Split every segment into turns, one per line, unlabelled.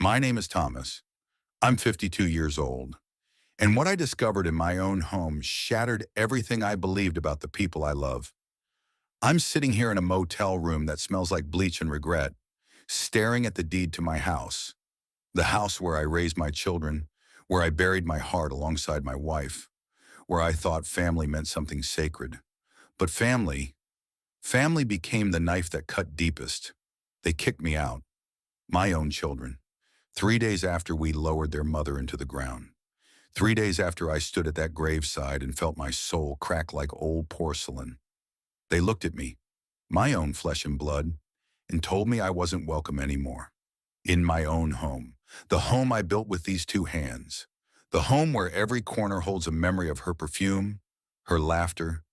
My name is Thomas. I'm 52 years old, and what I discovered in my own home shattered everything I believed about the people I love. I'm sitting here in a motel room that smells like bleach and regret, staring at the deed to my house, the house where I raised my children, where I buried my heart alongside my wife, where I thought family meant something sacred. But family became the knife that cut deepest. They kicked me out, my own children. 3 days after we lowered their mother into the ground. 3 days after I stood at that graveside and felt my soul crack like old porcelain. They looked at me, my own flesh and blood, and told me I wasn't welcome anymore. In my own home, the home I built with these two hands. The home where every corner holds a memory of her perfume, her laughter,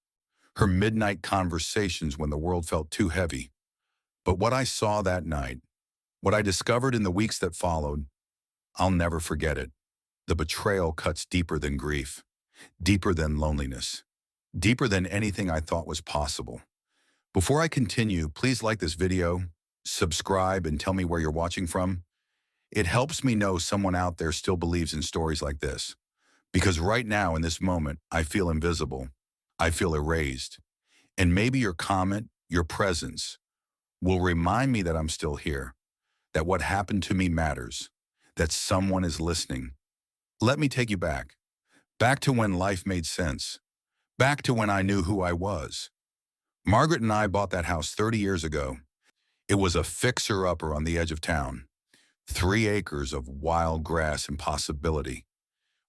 her midnight conversations when the world felt too heavy. But what I saw that night, what I discovered in the weeks that followed, I'll never forget it. The betrayal cuts deeper than grief, deeper than loneliness, deeper than anything I thought was possible. Before I continue, please like this video, subscribe, and tell me where you're watching from. It helps me know someone out there still believes in stories like this. Because right now, in this moment, I feel invisible. I feel erased. And maybe your comment, your presence, will remind me that I'm still here, that what happened to me matters, that someone is listening. Let me take you back to when life made sense, back to when I knew who I was. Margaret and I bought that house 30 years ago. It was a fixer-upper on the edge of town, 3 acres of wild grass and possibility.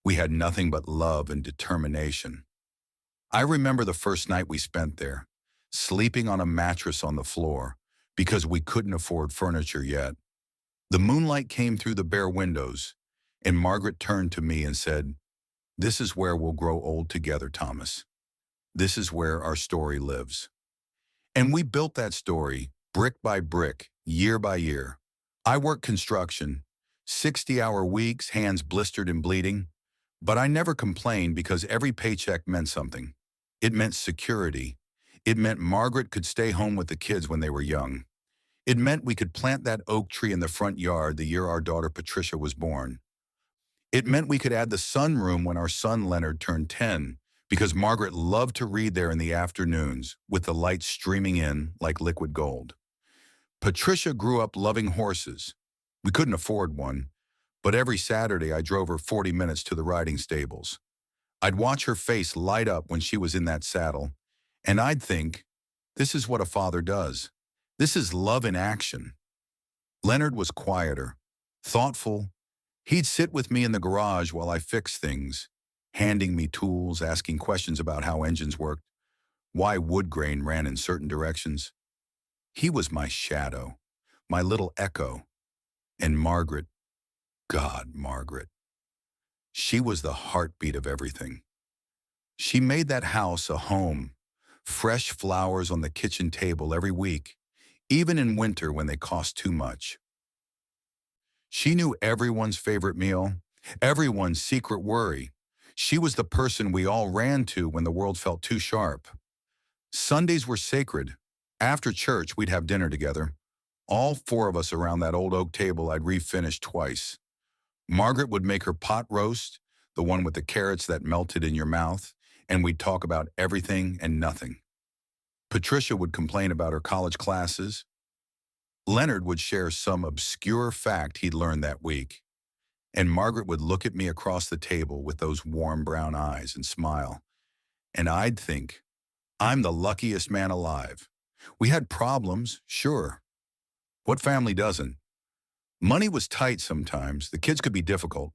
We had nothing but love and determination. I remember the first night we spent there, sleeping on a mattress on the floor because we couldn't afford furniture yet. The moonlight came through the bare windows, and Margaret turned to me and said, "This is where we'll grow old together, Thomas. This is where our story lives." And we built that story, brick by brick, year by year. I worked construction, 60-hour weeks, hands blistered and bleeding, but I never complained because every paycheck meant something. It meant security. It meant Margaret could stay home with the kids when they were young. It meant we could plant that oak tree in the front yard the year our daughter Patricia was born. It meant we could add the sunroom when our son Leonard turned 10, because Margaret loved to read there in the afternoons with the light streaming in like liquid gold. Patricia grew up loving horses. We couldn't afford one, but every Saturday I drove her 40 minutes to the riding stables. I'd watch her face light up when she was in that saddle, and I'd think, this is what a father does. This is love in action. Leonard was quieter, thoughtful. He'd sit with me in the garage while I fixed things, handing me tools, asking questions about how engines worked, why wood grain ran in certain directions. He was my shadow, my little echo. And Margaret, God, Margaret. She was the heartbeat of everything. She made that house a home, fresh flowers on the kitchen table every week, even in winter when they cost too much. She knew everyone's favorite meal, everyone's secret worry. She was the person we all ran to when the world felt too sharp. Sundays were sacred. After church, we'd have dinner together. All 4 of us around that old oak table I'd refinished twice. Margaret would make her pot roast, the one with the carrots that melted in your mouth, and we'd talk about everything and nothing. Patricia would complain about her college classes. Leonard would share some obscure fact he'd learned that week. And Margaret would look at me across the table with those warm brown eyes and smile. And I'd think, I'm the luckiest man alive. We had problems, sure. What family doesn't? Money was tight sometimes. The kids could be difficult.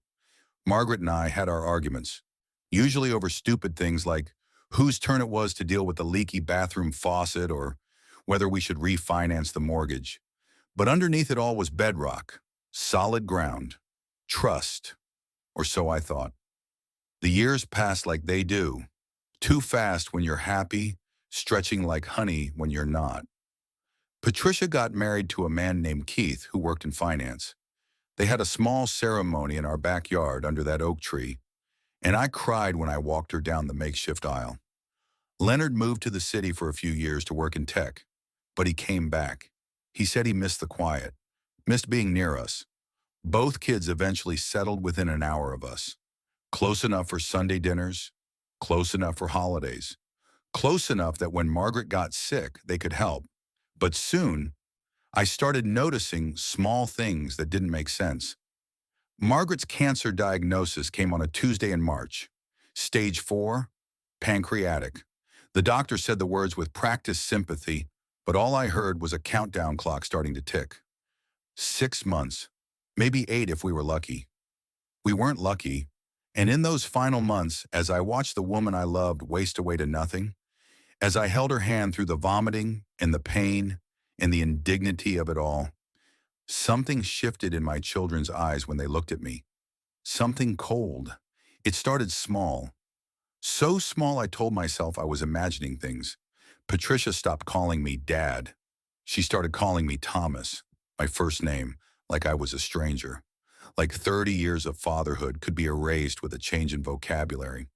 Margaret and I had our arguments, usually over stupid things like whose turn it was to deal with the leaky bathroom faucet or whether we should refinance the mortgage. But underneath it all was bedrock, solid ground, trust, or so I thought. The years passed like they do, too fast when you're happy, stretching like honey when you're not. Patricia got married to a man named Keith who worked in finance. They had a small ceremony in our backyard under that oak tree, and I cried when I walked her down the makeshift aisle. Leonard moved to the city for a few years to work in tech, but he came back. He said he missed the quiet, missed being near us. Both kids eventually settled within an hour of us. Close enough for Sunday dinners, close enough for holidays, close enough that when Margaret got sick, they could help. But soon, I started noticing small things that didn't make sense. Margaret's cancer diagnosis came on a Tuesday in March. Stage 4, pancreatic. The doctor said the words with practiced sympathy, but all I heard was a countdown clock starting to tick. 6 months, maybe 8 if we were lucky. We weren't lucky, and in those final months, as I watched the woman I loved waste away to nothing, as I held her hand through the vomiting and the pain and the indignity of it all, something shifted in my children's eyes when they looked at me. Something cold. It started small. So small I told myself I was imagining things. Patricia stopped calling me Dad. She started calling me Thomas, my first name, like I was a stranger. Like 30 years of fatherhood could be erased with a change in vocabulary.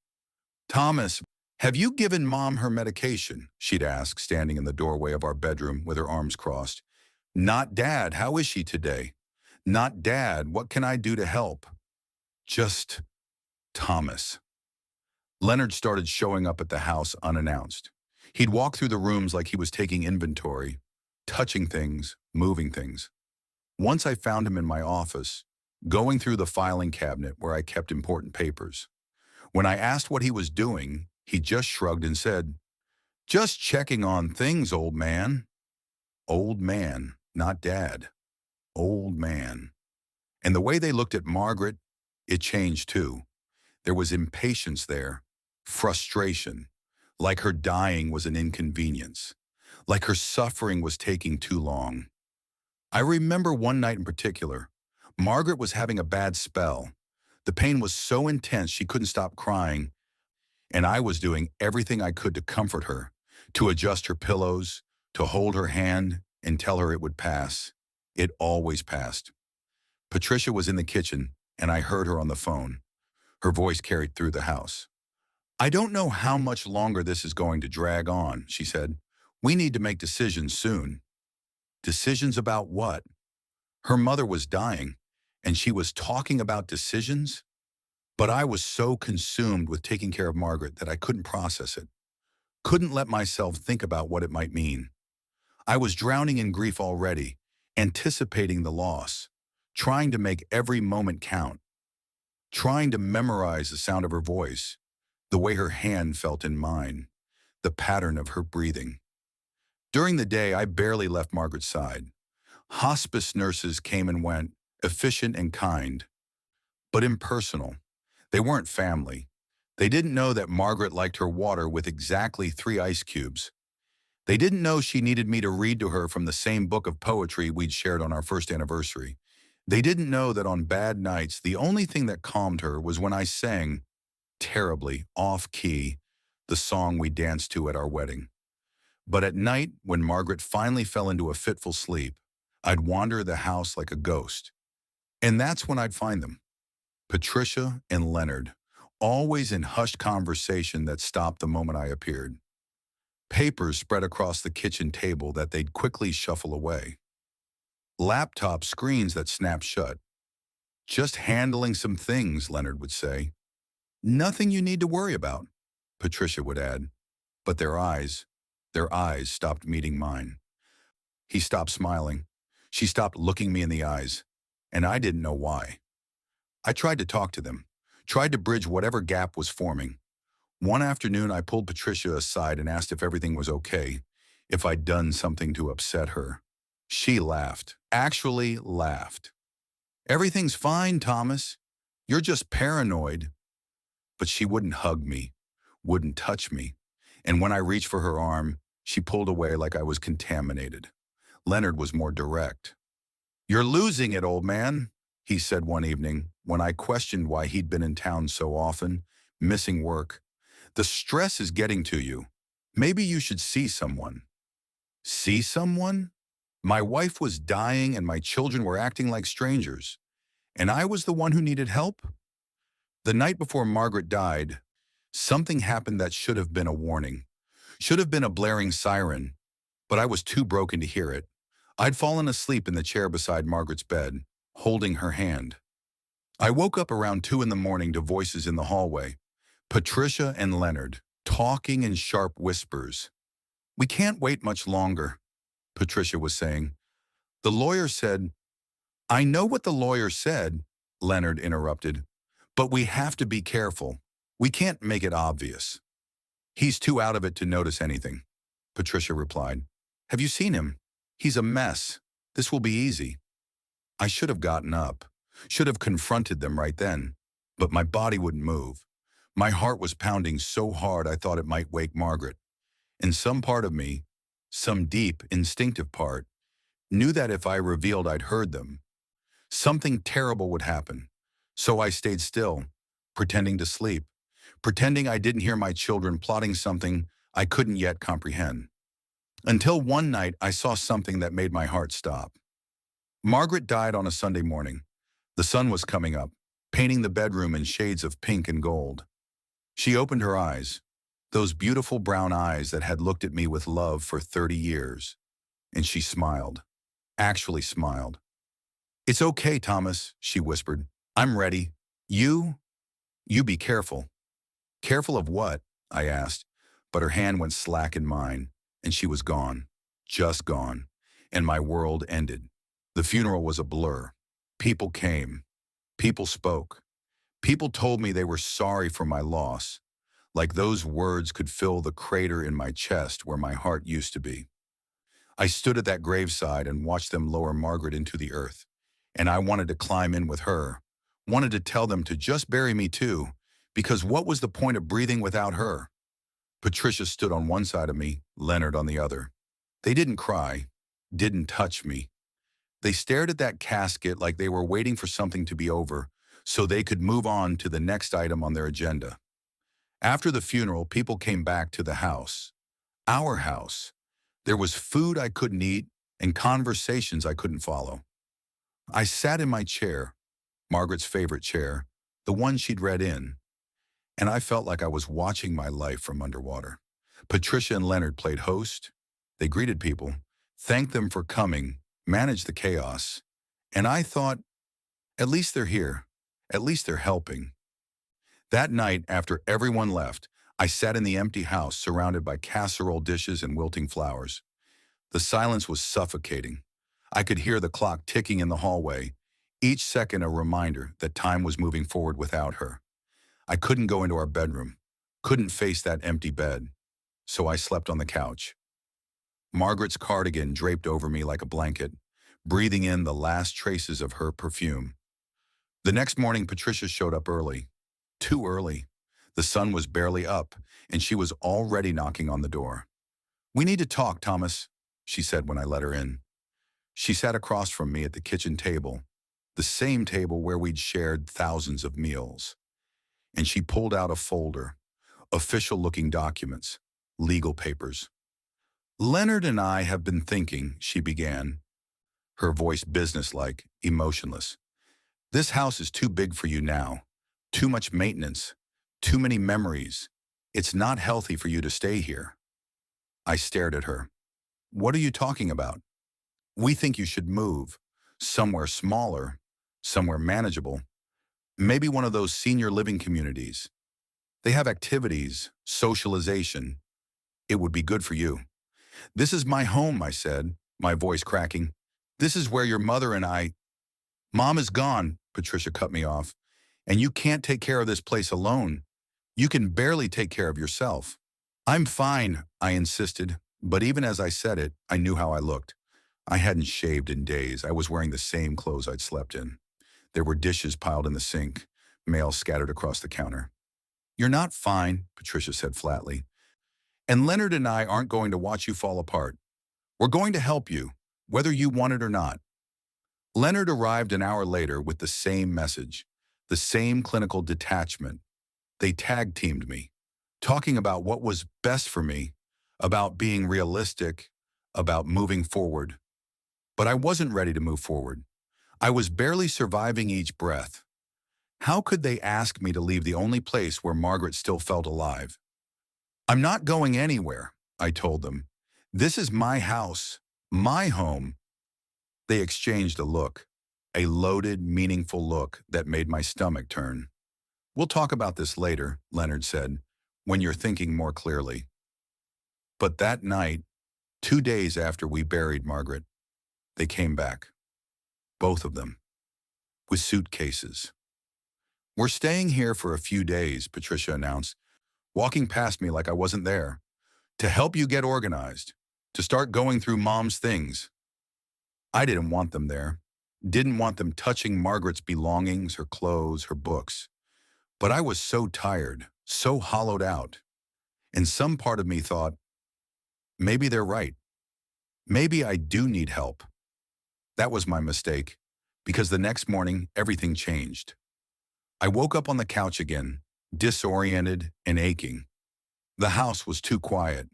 Thomas, have you given Mom her medication? She'd ask, standing in the doorway of our bedroom with her arms crossed. Not Dad, how is she today? Not Dad, what can I do to help? Just Thomas. Leonard started showing up at the house unannounced. He'd walk through the rooms like he was taking inventory, touching things, moving things. Once I found him in my office, going through the filing cabinet where I kept important papers. When I asked what he was doing, he just shrugged and said, "Just checking on things, old man." Old man, not Dad. Old man. And the way they looked at Margaret, it changed too. There was impatience there, frustration, like her dying was an inconvenience, like her suffering was taking too long. I remember one night in particular. Margaret was having a bad spell. The pain was so intense she couldn't stop crying, and I was doing everything I could to comfort her, to adjust her pillows, to hold her hand and tell her it would pass. It always passed. Patricia was in the kitchen, and I heard her on the phone. Her voice carried through the house. "I don't know how much longer this is going to drag on," she said. "We need to make decisions soon." Decisions about what? Her mother was dying, and she was talking about decisions? But I was so consumed with taking care of Margaret that I couldn't process it. Couldn't let myself think about what it might mean. I was drowning in grief already, anticipating the loss, trying to make every moment count, trying to memorize the sound of her voice, the way her hand felt in mine, the pattern of her breathing. During the day, I barely left Margaret's side. Hospice nurses came and went, efficient and kind, but impersonal. They weren't family. They didn't know that Margaret liked her water with exactly 3 ice cubes. They didn't know she needed me to read to her from the same book of poetry we'd shared on our first anniversary. They didn't know that on bad nights, the only thing that calmed her was when I sang, terribly, off-key, the song we danced to at our wedding. But at night, when Margaret finally fell into a fitful sleep, I'd wander the house like a ghost. And that's when I'd find them. Patricia and Leonard, always in hushed conversation that stopped the moment I appeared. Papers spread across the kitchen table that they'd quickly shuffle away. Laptop screens that snapped shut. "Just handling some things," Leonard would say. "Nothing you need to worry about," Patricia would add. But their eyes stopped meeting mine. He stopped smiling. She stopped looking me in the eyes, and I didn't know why. I tried to talk to them, tried to bridge whatever gap was forming. One afternoon, I pulled Patricia aside and asked if everything was okay, if I'd done something to upset her. She laughed, actually laughed. "Everything's fine, Thomas. You're just paranoid." But she wouldn't hug me, wouldn't touch me, and when I reached for her arm, she pulled away like I was contaminated. Leonard was more direct. "You're losing it, old man," he said one evening when I questioned why he'd been in town so often, missing work. "The stress is getting to you. Maybe you should see someone." See someone? My wife was dying and my children were acting like strangers, and I was the one who needed help? The night before Margaret died, something happened that should have been a warning, should have been a blaring siren, but I was too broken to hear it. I'd fallen asleep in the chair beside Margaret's bed. holding her hand. I woke up around 2 in the morning to voices in the hallway. Patricia and Leonard, talking in sharp whispers. "We can't wait much longer," Patricia was saying. "The lawyer said—" "I know what the lawyer said," Leonard interrupted. "But we have to be careful. We can't make it obvious." "He's too out of it to notice anything," Patricia replied. "Have you seen him? He's a mess. This will be easy." I should have gotten up, should have confronted them right then, but my body wouldn't move. My heart was pounding so hard I thought it might wake Margaret. And some part of me, some deep, instinctive part, knew that if I revealed I'd heard them, something terrible would happen. So I stayed still, pretending to sleep, pretending I didn't hear my children plotting something I couldn't yet comprehend. Until one night I saw something that made my heart stop. Margaret died on a Sunday morning. The sun was coming up, painting the bedroom in shades of pink and gold. She opened her eyes, those beautiful brown eyes that had looked at me with love for 30 years. And she smiled, actually smiled. "It's okay, Thomas," she whispered. "I'm ready. You be careful." "Careful of what?" I asked, but her hand went slack in mine, and she was gone, just gone, and my world ended. The funeral was a blur. People came. People spoke. People told me they were sorry for my loss, like those words could fill the crater in my chest where my heart used to be. I stood at that graveside and watched them lower Margaret into the earth, and I wanted to climb in with her, wanted to tell them to just bury me too, because what was the point of breathing without her? Patricia stood on one side of me, Leonard on the other. They didn't cry, didn't touch me. They stared at that casket like they were waiting for something to be over so they could move on to the next item on their agenda. After the funeral, people came back to the house. Our house. There was food I couldn't eat and conversations I couldn't follow. I sat in my chair, Margaret's favorite chair, the one she'd read in, and I felt like I was watching my life from underwater. Patricia and Leonard played host. They greeted people, thanked them for coming, managed the chaos, and I thought, at least they're here. At least they're helping. That night, after everyone left, I sat in the empty house surrounded by casserole dishes and wilting flowers. The silence was suffocating. I could hear the clock ticking in the hallway, each second a reminder that time was moving forward without her. I couldn't go into our bedroom, couldn't face that empty bed, so I slept on the couch. Margaret's cardigan draped over me like a blanket, breathing in the last traces of her perfume. The next morning, Patricia showed up early. Too early. The sun was barely up, and she was already knocking on the door. "We need to talk, Thomas," she said when I let her in. She sat across from me at the kitchen table, the same table where we'd shared thousands of meals. And she pulled out a folder, official-looking documents, legal papers. "Leonard and I have been thinking," she began, her voice businesslike, emotionless. "This house is too big for you now. Too much maintenance. Too many memories. It's not healthy for you to stay here." I stared at her. "What are you talking about?" "We think you should move. Somewhere smaller. Somewhere manageable. Maybe one of those senior living communities. They have activities, socialization. It would be good for you." "This is my home," I said, my voice cracking. "This is where your mother and I—" "Mom is gone," Patricia cut me off. "And you can't take care of this place alone. You can barely take care of yourself." "I'm fine," I insisted, but even as I said it, I knew how I looked. I hadn't shaved in days. I was wearing the same clothes I'd slept in. There were dishes piled in the sink, mail scattered across the counter. "You're not fine," Patricia said flatly. "And Leonard and I aren't going to watch you fall apart. We're going to help you, whether you want it or not." Leonard arrived an hour later with the same message, the same clinical detachment. They tag-teamed me, talking about what was best for me, about being realistic, about moving forward. But I wasn't ready to move forward. I was barely surviving each breath. How could they ask me to leave the only place where Margaret still felt alive? "I'm not going anywhere," I told them. "This is my house, my home." They exchanged a look. a loaded, meaningful look that made my stomach turn. "We'll talk about this later," Leonard said, "when you're thinking more clearly." But that night, 2 days after we buried Margaret, they came back, both of them, with suitcases. "We're staying here for a few days," Patricia announced, walking past me like I wasn't there, "to help you get organized, to start going through Mom's things." I didn't want them there, didn't want them touching Margaret's belongings, her clothes, her books. But I was so tired, so hollowed out, and some part of me thought, maybe they're right. Maybe I do need help. That was my mistake, because the next morning, everything changed. I woke up on the couch again, disoriented and aching. The house was too quiet.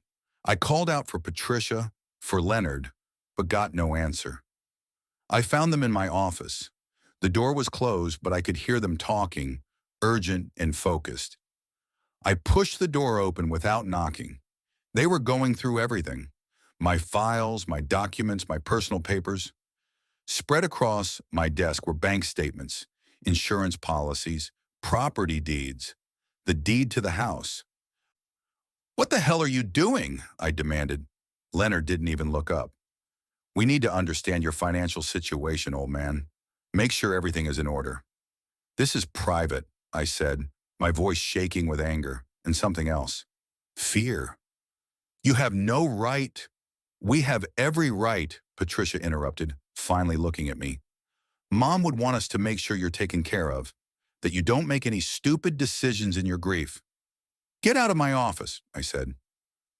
I called out for Patricia, for Leonard, but got no answer. I found them in my office. The door was closed, but I could hear them talking, urgent and focused. I pushed the door open without knocking. They were going through everything. My files, my documents, my personal papers. Spread across my desk were bank statements, insurance policies, property deeds, the deed to the house. "What the hell are you doing?" I demanded. Leonard didn't even look up. "We need to understand your financial situation, old man. Make sure everything is in order." "This is private," I said, my voice shaking with anger and something else. Fear. "You have no right." "We have every right," Patricia interrupted, finally looking at me. "Mom would want us to make sure you're taken care of, that you don't make any stupid decisions in your grief." "Get out of my office," I said.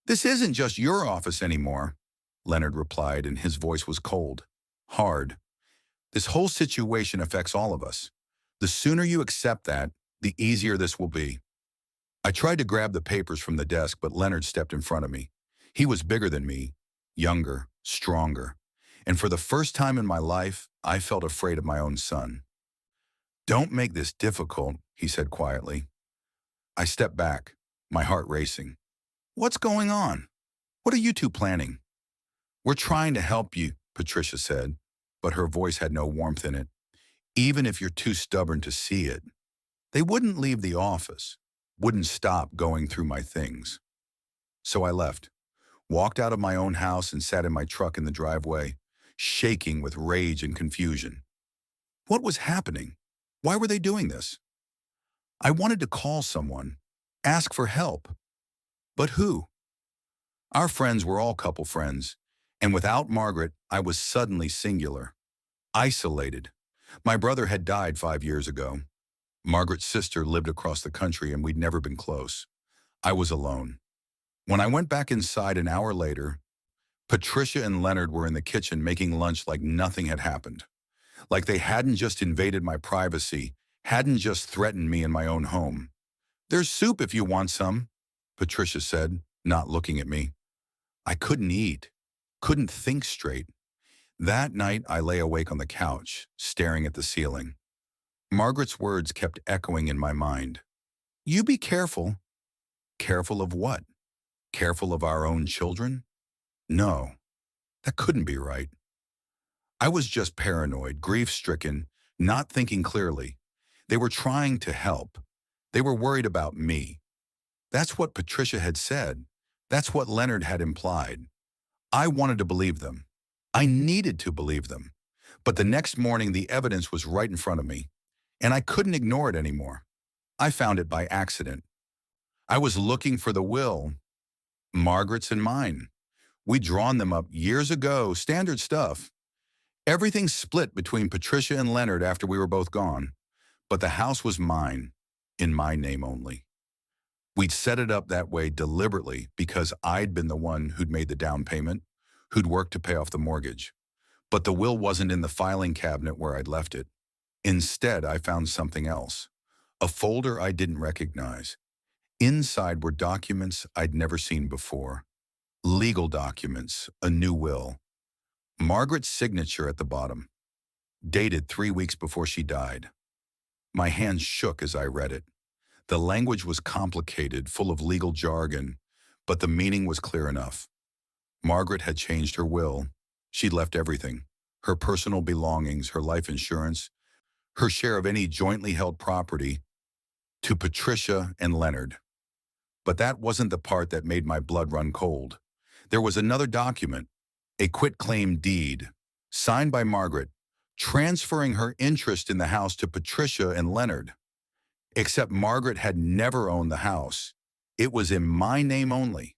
"This isn't just your office anymore," Leonard replied, and his voice was cold, hard. "This whole situation affects all of us. The sooner you accept that, the easier this will be." I tried to grab the papers from the desk, but Leonard stepped in front of me. He was bigger than me, younger, stronger, and for the first time in my life, I felt afraid of my own son. "Don't make this difficult," he said quietly. I stepped back, my heart racing. "What's going on? What are you two planning?" "We're trying to help you," Patricia said, but her voice had no warmth in it. "Even if you're too stubborn to see it." They wouldn't leave the office, wouldn't stop going through my things. So I left, walked out of my own house and sat in my truck in the driveway, shaking with rage and confusion. What was happening? Why were they doing this? I wanted to call someone, ask for help. But who? Our friends were all couple friends, and without Margaret, I was suddenly singular, isolated. My brother had died 5 years ago. Margaret's sister lived across the country and we'd never been close. I was alone. When I went back inside an hour later, Patricia and Leonard were in the kitchen making lunch like nothing had happened. Like they hadn't just invaded my privacy, hadn't just threatened me in my own home. "There's soup if you want some," Patricia said, not looking at me. I couldn't eat, couldn't think straight. That night, I lay awake on the couch, staring at the ceiling. Margaret's words kept echoing in my mind. "You be careful." Careful of what? Careful of our own children? No, that couldn't be right. I was just paranoid, grief-stricken, not thinking clearly. They were trying to help. They were worried about me. That's what Patricia had said. That's what Leonard had implied. I wanted to believe them. I needed to believe them. But the next morning, the evidence was right in front of me, and I couldn't ignore it anymore. I found it by accident. I was looking for the will, Margaret's and mine. We'd drawn them up years ago, standard stuff. Everything split between Patricia and Leonard after we were both gone, but the house was mine, in my name only. We'd set it up that way deliberately because I'd been the one who'd made the down payment, who'd worked to pay off the mortgage. But the will wasn't in the filing cabinet where I'd left it. Instead, I found something else, a folder I didn't recognize. Inside were documents I'd never seen before. Legal documents, a new will. Margaret's signature at the bottom, dated 3 weeks before she died. My hands shook as I read it. The language was complicated, full of legal jargon, but the meaning was clear enough. Margaret had changed her will. She'd left everything. her personal belongings, her life insurance, her share of any jointly held property, to Patricia and Leonard. But that wasn't the part that made my blood run cold. There was another document, a quitclaim deed, signed by Margaret, transferring her interest in the house to Patricia and Leonard. Except Margaret had never owned the house. It was in my name only.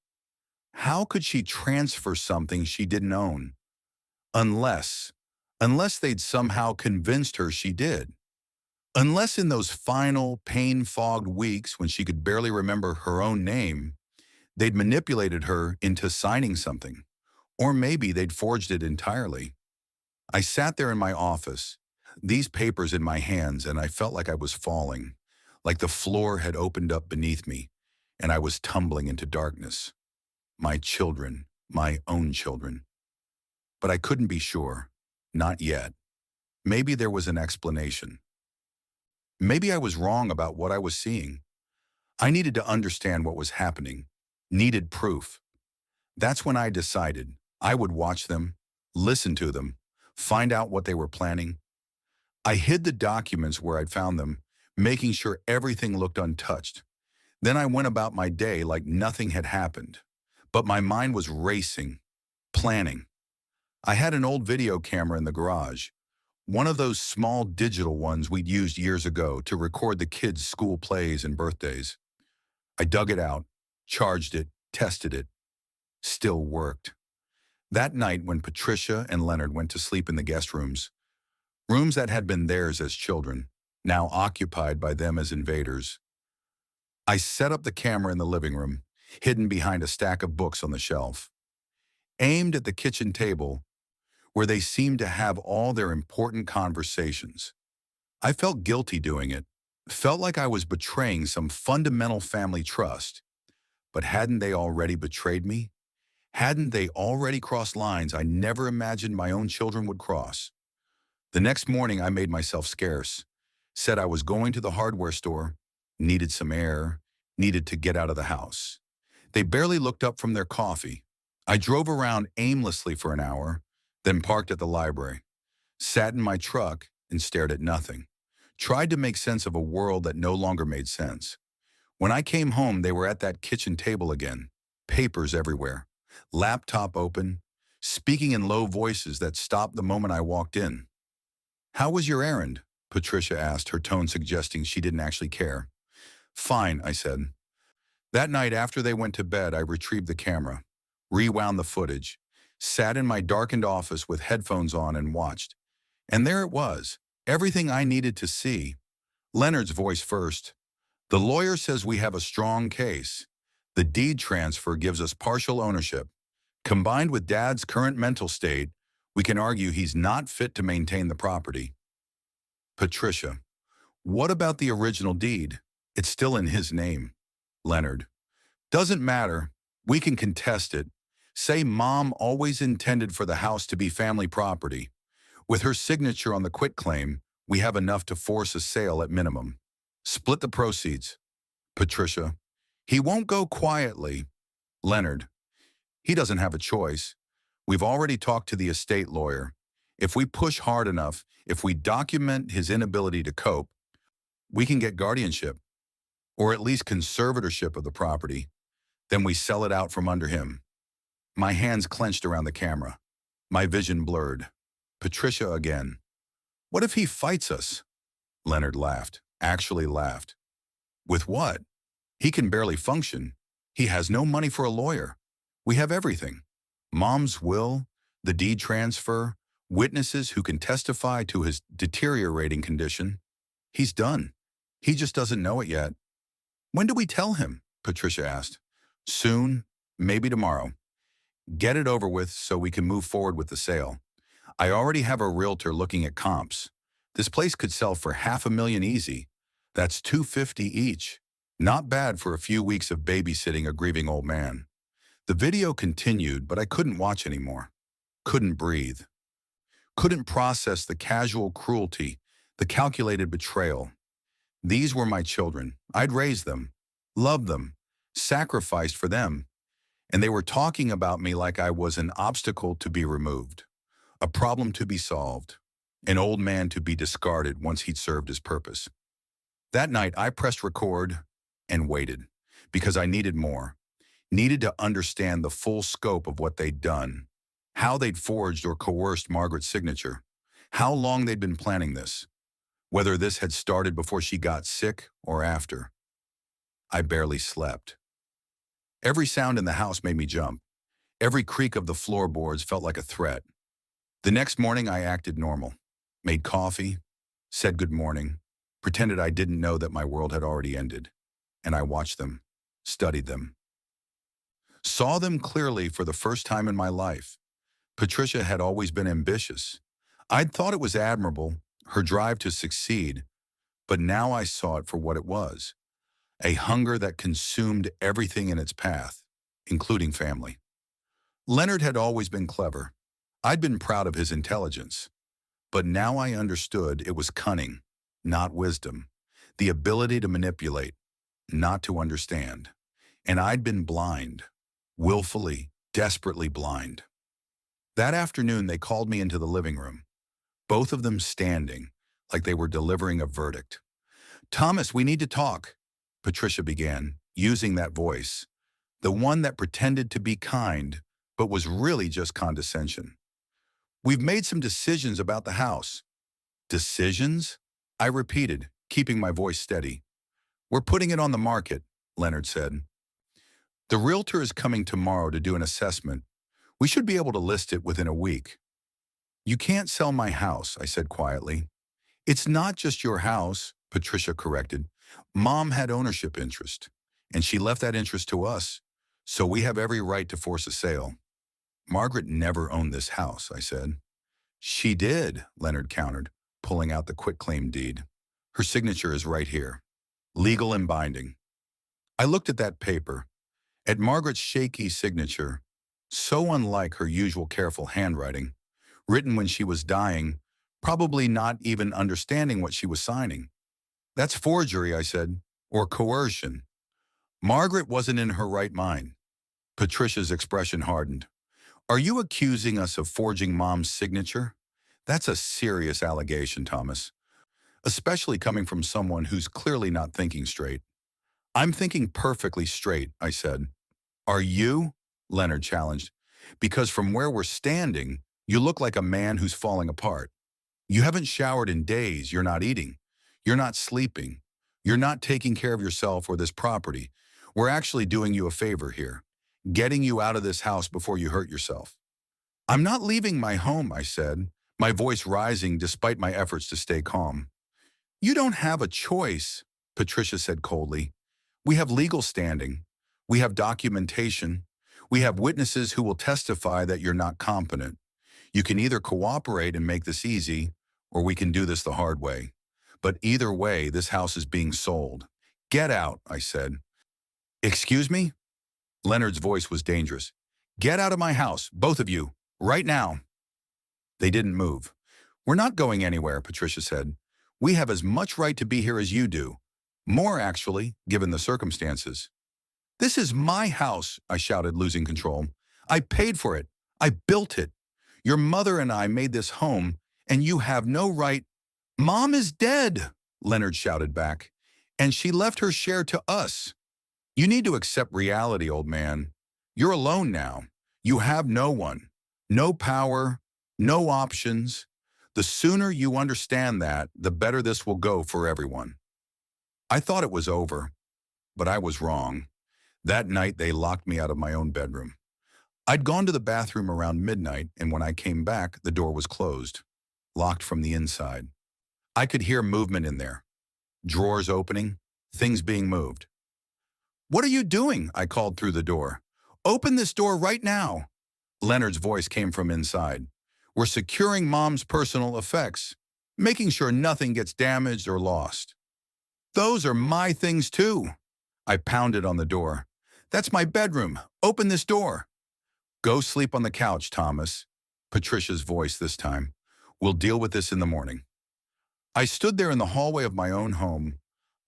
How could she transfer something she didn't own? Unless, unless they'd somehow convinced her she did. Unless in those final, pain-fogged weeks when she could barely remember her own name, they'd manipulated her into signing something. Or maybe they'd forged it entirely. I sat there in my office, these papers in my hands, and I felt like I was falling, like the floor had opened up beneath me, and I was tumbling into darkness. My children, my own children. But I couldn't be sure. Not yet. Maybe there was an explanation. Maybe I was wrong about what I was seeing. I needed to understand what was happening, needed proof. That's when I decided I would watch them, listen to them, find out what they were planning. I hid the documents where I'd found them, making sure everything looked untouched. Then I went about my day like nothing had happened. But my mind was racing, planning. I had an old video camera in the garage, one of those small digital ones we'd used years ago to record the kids' school plays and birthdays. I dug it out, charged it, tested it. Still worked. That night when Patricia and Leonard went to sleep in the guest rooms, rooms that had been theirs as children, now occupied by them as invaders, I set up the camera in the living room, hidden behind a stack of books on the shelf, aimed at the kitchen table where they seemed to have all their important conversations. I felt guilty doing it, felt like I was betraying some fundamental family trust. But hadn't they already betrayed me? Hadn't they already crossed lines I never imagined my own children would cross? The next morning I made myself scarce, said I was going to the hardware store, needed some air, needed to get out of the house. They barely looked up from their coffee. I drove around aimlessly for an hour, then parked at the library, sat in my truck and stared at nothing, tried to make sense of a world that no longer made sense. When I came home, they were at that kitchen table again, papers everywhere, laptop open, speaking in low voices that stopped the moment I walked in. "How was your errand?" Patricia asked, her tone suggesting she didn't actually care. "Fine," I said. That night after they went to bed, I retrieved the camera, rewound the footage, sat in my darkened office with headphones on and watched. And there it was, everything I needed to see. Leonard's voice first. "The lawyer says we have a strong case. The deed transfer gives us partial ownership. Combined with Dad's current mental state, we can argue he's not fit to maintain the property." Patricia: "What about the original deed? It's still in his name." Leonard: "Doesn't matter. We can contest it. Say Mom always intended for the house to be family property. With her signature on the quitclaim, we have enough to force a sale at minimum. Split the proceeds." Patricia: "He won't go quietly." Leonard: "He doesn't have a choice. We've already talked to the estate lawyer. If we push hard enough, if we document his inability to cope, we can get guardianship, or at least conservatorship of the property. Then we sell it out from under him." My hands clenched around the camera. My vision blurred. Patricia again: "What if he fights us?" Leonard laughed, actually laughed. "With what? He can barely function. He has no money for a lawyer. We have everything. Mom's will, the deed transfer, witnesses who can testify to his deteriorating condition. He's done. He just doesn't know it yet." "When do we tell him?" Patricia asked. "Soon, maybe tomorrow. Get it over with so we can move forward with the sale. I already have a realtor looking at comps. This place could sell for $500,000 easy. That's $250 each. Not bad for a few weeks of babysitting a grieving old man." The video continued, but I couldn't watch anymore. Couldn't breathe. Couldn't process the casual cruelty, the calculated betrayal. These were my children. I'd raised them, loved them, sacrificed for them. And they were talking about me like I was an obstacle to be removed. A problem to be solved. An old man to be discarded once he'd served his purpose. That night, I pressed record and waited because I needed more. Needed to understand the full scope of what they'd done, how they'd forged or coerced Margaret's signature, how long they'd been planning this, whether this had started before she got sick or after. I barely slept. Every sound in the house made me jump. Every creak of the floorboards felt like a threat. The next morning, I acted normal, made coffee, said good morning, pretended I didn't know that my world had already ended, and I watched them, studied them. Saw them clearly for the first time in my life. Patricia had always been ambitious. I'd thought it was admirable, her drive to succeed, but now I saw it for what it was, a hunger that consumed everything in its path, including family. Leonard had always been clever. I'd been proud of his intelligence, but now I understood it was cunning, not wisdom, the ability to manipulate, not to understand. And I'd been blind, willfully, desperately blind. That afternoon, they called me into the living room, both of them standing, like they were delivering a verdict. "Thomas, we need to talk," Patricia began, using that voice, the one that pretended to be kind, but was really just condescension. "We've made some decisions about the house." "Decisions?" I repeated, keeping my voice steady. "We're putting it on the market," Leonard said. "The realtor is coming tomorrow to do an assessment. We should be able to list it within a week." "You can't sell my house," I said quietly. "It's not just your house," Patricia corrected. "Mom had ownership interest, and she left that interest to us, so we have every right to force a sale." "Margaret never owned this house," I said. "She did," Leonard countered, pulling out the quitclaim deed. "Her signature is right here. Legal and binding." I looked at that paper, at Margaret's shaky signature, so unlike her usual careful handwriting, written when she was dying, probably not even understanding what she was signing. "That's forgery," I said, "or coercion." "Margaret wasn't in her right mind." Patricia's expression hardened. "Are you accusing us of forging Mom's signature? That's a serious allegation, Thomas, especially coming from someone who's clearly not thinking straight." "I'm thinking perfectly straight," I said. "Are you?" Leonard challenged. "Because from where we're standing, you look like a man who's falling apart. You haven't showered in days, you're not eating, you're not sleeping, you're not taking care of yourself or this property. We're actually doing you a favor here, getting you out of this house before you hurt yourself." "I'm not leaving my home," I said, my voice rising despite my efforts to stay calm. "You don't have a choice," Patricia said coldly. "We have legal standing. We have documentation. We have witnesses who will testify that you're not competent. You can either cooperate and make this easy, or we can do this the hard way. But either way, this house is being sold. Get out," I said. "Excuse me?" Leonard's voice was dangerous. "Get out of my house, both of you, right now." They didn't move. "We're not going anywhere," Patricia said. "We have as much right to be here as you do. More, actually, given the circumstances." "This is my house," I shouted, losing control. "I paid for it. I built it. Your mother and I made this home, and you have no right—" "Mom is dead," Leonard shouted back, "and she left her share to us. You need to accept reality, old man. You're alone now. You have no one, no power, no options. The sooner you understand that, the better this will go for everyone." I thought it was over, but I was wrong. That night, they locked me out of my own bedroom. I'd gone to the bathroom around midnight, and when I came back, the door was closed, locked from the inside. I could hear movement in there, drawers opening, things being moved. "What are you doing?" I called through the door. "Open this door right now." Leonard's voice came from inside. "We're securing Mom's personal effects, making sure nothing gets damaged or lost." "Those are my things too." I pounded on the door. "That's my bedroom. Open this door." "Go sleep on the couch, Thomas." Patricia's voice this time. "We'll deal with this in the morning." I stood there in the hallway of my own home,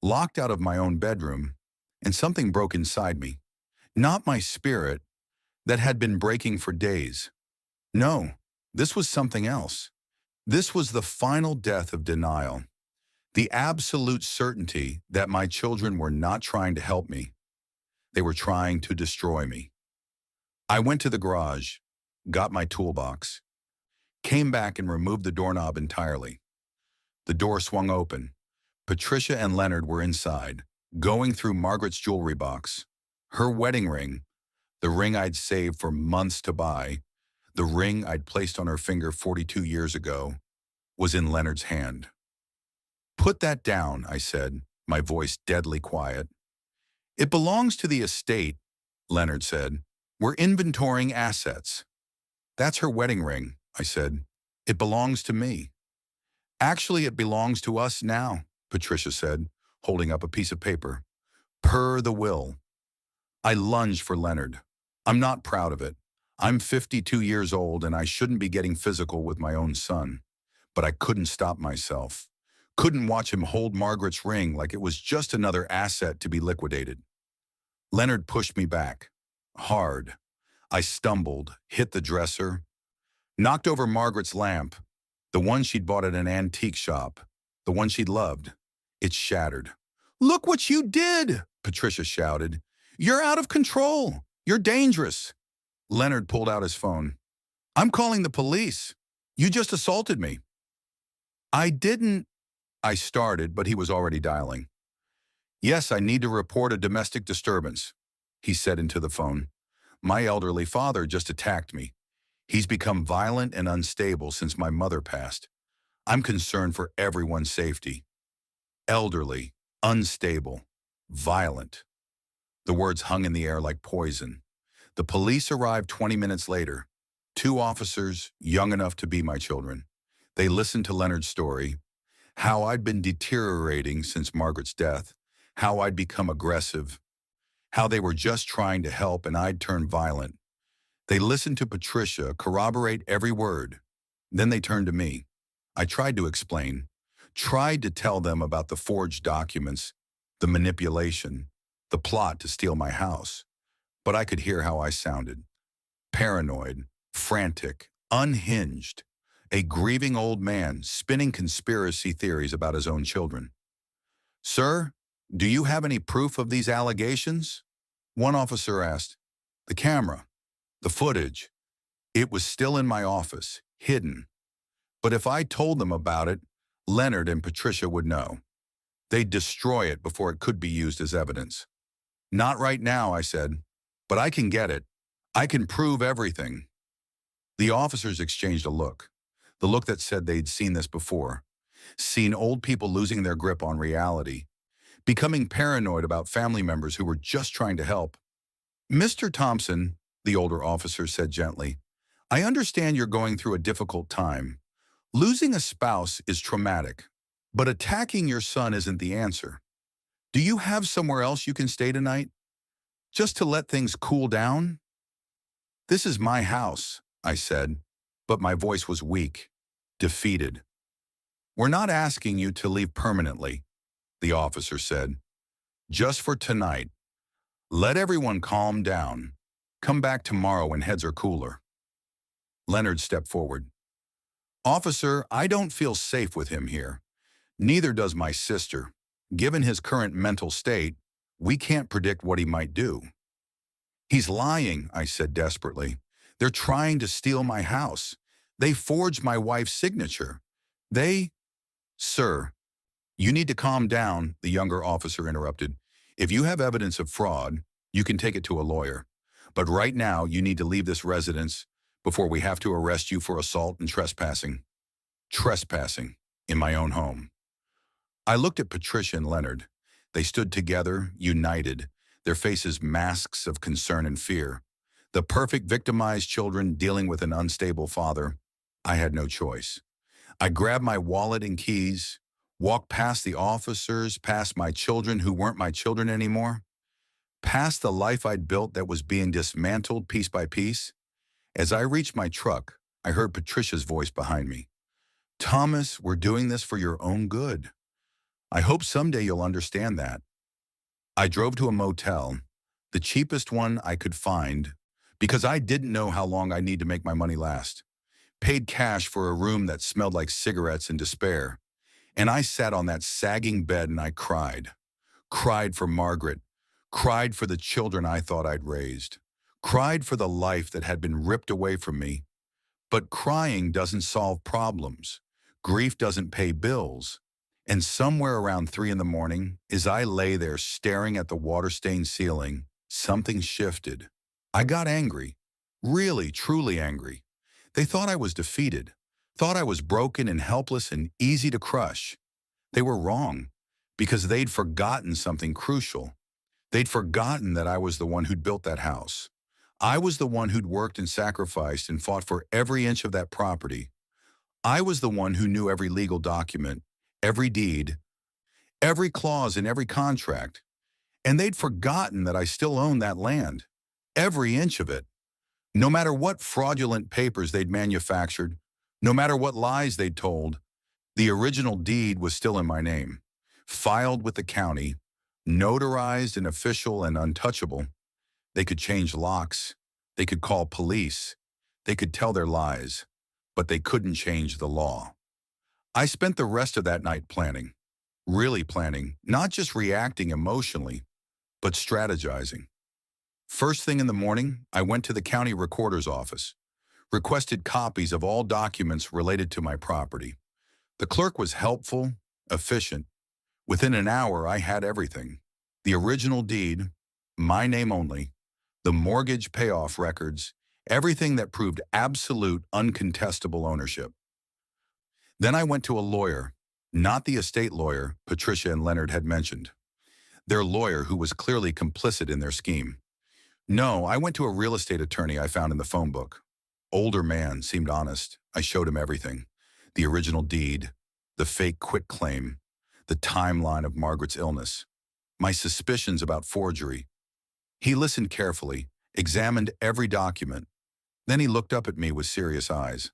locked out of my own bedroom, and something broke inside me. Not my spirit, that had been breaking for days. No, This was something else. This was the final death of denial, the absolute certainty that my children were not trying to help me. They were trying to destroy me. I went to the garage, got my toolbox, came back and removed the doorknob entirely. The door swung open. Patricia and Leonard were inside, going through Margaret's jewelry box. Her wedding ring, the ring I'd saved for months to buy, the ring I'd placed on her finger 42 years ago, was in Leonard's hand. "Put that down," I said, my voice deadly quiet. "It belongs to the estate," Leonard said. "We're inventorying assets." "That's her wedding ring," I said. "It belongs to me." "Actually, it belongs to us now," Patricia said, holding up a piece of paper. "Per the will." I lunged for Leonard. I'm not proud of it. I'm 52 years old and I shouldn't be getting physical with my own son. But I couldn't stop myself. Couldn't watch him hold Margaret's ring like it was just another asset to be liquidated. Leonard pushed me back. Hard. I stumbled, hit the dresser, knocked over Margaret's lamp, the one she'd bought at an antique shop, the one she'd loved. It shattered. "Look what you did!" Patricia shouted. "You're out of control. You're dangerous." Leonard pulled out his phone. "I'm calling the police. You just assaulted me." "I didn't," I started, but he was already dialing. "Yes, I need to report a domestic disturbance," he said into the phone. "My elderly father just attacked me. He's become violent and unstable since my mother passed. I'm concerned for everyone's safety." Elderly, unstable, violent. The words hung in the air like poison. The police arrived 20 minutes later. 2 officers, young enough to be my children. They listened to Leonard's story, how I'd been deteriorating since Margaret's death, how I'd become aggressive, how they were just trying to help and I'd turned violent. They listened to Patricia corroborate every word. Then they turned to me. I tried to explain, tried to tell them about the forged documents, the manipulation, the plot to steal my house. But I could hear how I sounded. Paranoid, frantic, unhinged, a grieving old man spinning conspiracy theories about his own children. "Sir, do you have any proof of these allegations?" One officer asked. "The camera, the footage." It was still in my office, hidden. But if I told them about it, Leonard and Patricia would know. They'd destroy it before it could be used as evidence. "Not right now," I said, "but I can get it. I can prove everything." The officers exchanged a look, the look that said they'd seen this before, seen old people losing their grip on reality, becoming paranoid about family members who were just trying to help. "Mr. Thompson," the older officer said gently, "I understand you're going through a difficult time. Losing a spouse is traumatic, but attacking your son isn't the answer. Do you have somewhere else you can stay tonight? Just to let things cool down?" "This is my house," I said, but my voice was weak, defeated. "We're not asking you to leave permanently," the officer said. "Just for tonight. Let everyone calm down. Come back tomorrow when heads are cooler." Leonard stepped forward. "Officer, I don't feel safe with him here. Neither does my sister. Given his current mental state, we can't predict what he might do." "He's lying," I said desperately. "They're trying to steal my house. They forged my wife's signature. They—" "Sir, you need to calm down," the younger officer interrupted. "If you have evidence of fraud, you can take it to a lawyer. But right now, you need to leave this residence before we have to arrest you for assault and trespassing." Trespassing in my own home. I looked at Patricia and Leonard. They stood together, united, their faces masks of concern and fear. The perfect victimized children dealing with an unstable father. I had no choice. I grabbed my wallet and keys, walked past the officers, past my children who weren't my children anymore, past the life I'd built that was being dismantled piece by piece. As I reached my truck, I heard Patricia's voice behind me. "Thomas, we're doing this for your own good. I hope someday you'll understand that." I drove to a motel, the cheapest one I could find, because I didn't know how long I need to make my money last. paid cash for a room that smelled like cigarettes and despair. And I sat on that sagging bed and I cried. Cried for Margaret. Cried for the children I thought I'd raised. Cried for the life that had been ripped away from me. But crying doesn't solve problems. Grief doesn't pay bills. And somewhere around 3 in the morning, as I lay there staring at the water-stained ceiling, something shifted. I got angry. Really, truly angry. They thought I was defeated. Thought I was broken and helpless and easy to crush. They were wrong, because they'd forgotten something crucial. They'd forgotten that I was the one who'd built that house. I was the one who'd worked and sacrificed and fought for every inch of that property. I was the one who knew every legal document, every deed, every clause in every contract. And they'd forgotten that I still owned that land, every inch of it. No matter what fraudulent papers they'd manufactured, no matter what lies they'd told, the original deed was still in my name, filed with the county, notarized and official and untouchable. They could change locks. They could call police. They could tell their lies, but they couldn't change the law. I spent the rest of that night planning, really planning, not just reacting emotionally, but strategizing. First thing in the morning, I went to the county recorder's office, requested copies of all documents related to my property. The clerk was helpful, efficient. Within an hour, I had everything. The original deed, my name only, the mortgage payoff records, everything that proved absolute, uncontestable ownership. Then I went to a lawyer, not the estate lawyer Patricia and Leonard had mentioned, their lawyer who was clearly complicit in their scheme. No, I went to a real estate attorney I found in the phone book. Older man, seemed honest. I showed him everything. The original deed, the fake quitclaim, the timeline of Margaret's illness, my suspicions about forgery. He listened carefully, examined every document. Then he looked up at me with serious eyes.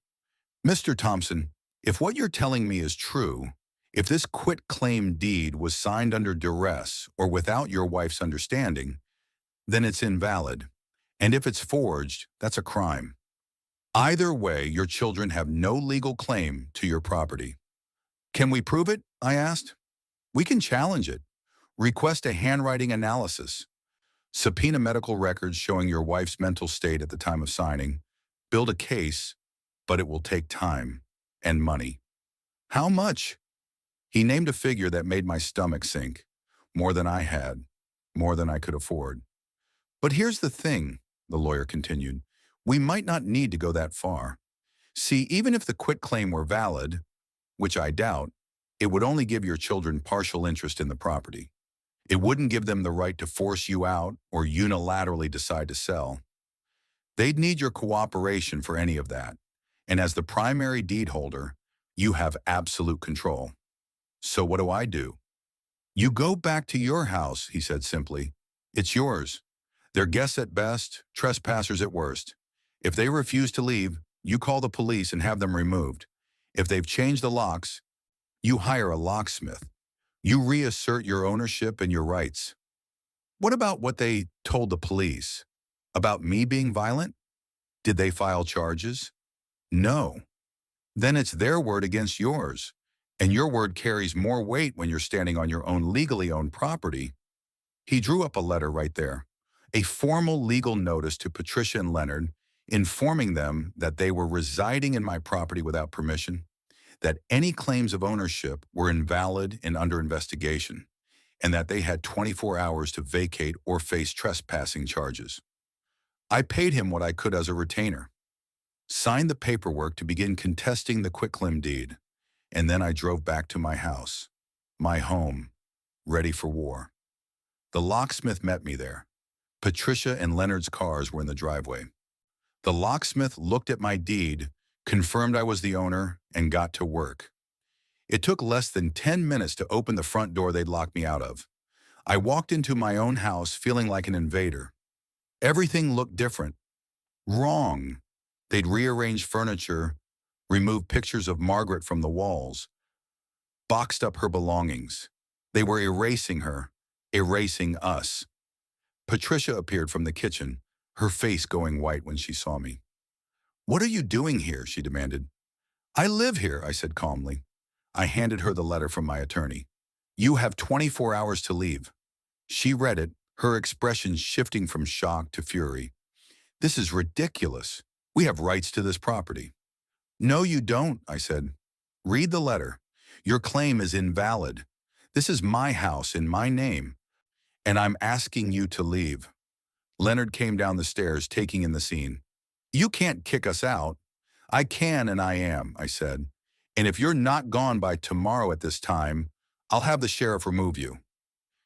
Mr. Thompson, if what you're telling me is true, if this quitclaim deed was signed under duress or without your wife's understanding, then it's invalid. And if it's forged, that's a crime. Either way, your children have no legal claim to your property. Can we prove it? I asked. We can challenge it. Request a handwriting analysis. Subpoena medical records showing your wife's mental state at the time of signing. Build a case, but it will take time and money. How much? He named a figure that made my stomach sink. More than I had, more than I could afford. But here's the thing, the lawyer continued. We might not need to go that far. See, even if the quitclaim were valid, which I doubt, it would only give your children partial interest in the property. It wouldn't give them the right to force you out or unilaterally decide to sell. They'd need your cooperation for any of that. And as the primary deed holder, you have absolute control. So what do? You go back to your house, he said simply. It's yours. They're guests at best, trespassers at worst. If they refuse to leave, you call the police and have them removed. If they've changed the locks, you hire a locksmith. You reassert your ownership and your rights. What about what they told the police? About me being violent? Did they file charges? No. Then it's their word against yours. And your word carries more weight when you're standing on your own legally owned property. He drew up a letter right there, a formal legal notice to Patricia and Leonard, informing them that they were residing in my property without permission, that any claims of ownership were invalid and under investigation, and that they had 24 hours to vacate or face trespassing charges. I paid him what I could as a retainer, signed the paperwork to begin contesting the quitclaim deed, and then I drove back to my house, my home, ready for war. The locksmith met me there. Patricia and Leonard's cars were in the driveway. The locksmith looked at my deed, confirmed I was the owner, and got to work. It took less than 10 minutes to open the front door they'd locked me out of. I walked into my own house feeling like an invader. Everything looked different. Wrong. They'd rearranged furniture, removed pictures of Margaret from the walls, boxed up her belongings. They were erasing her, erasing us. Patricia appeared from the kitchen, her face going white when she saw me. "What are you doing here?" she demanded. "I live here," I said calmly. I handed her the letter from my attorney. "You have 24 hours to leave." She read it, her expression shifting from shock to fury. "This is ridiculous. We have rights to this property." "No, you don't," I said. "Read the letter. Your claim is invalid. This is my house in my name, and I'm asking you to leave." Leonard came down the stairs, taking in the scene. "You can't kick us out." "I can and I am," I said. "And if you're not gone by tomorrow at this time, I'll have the sheriff remove you."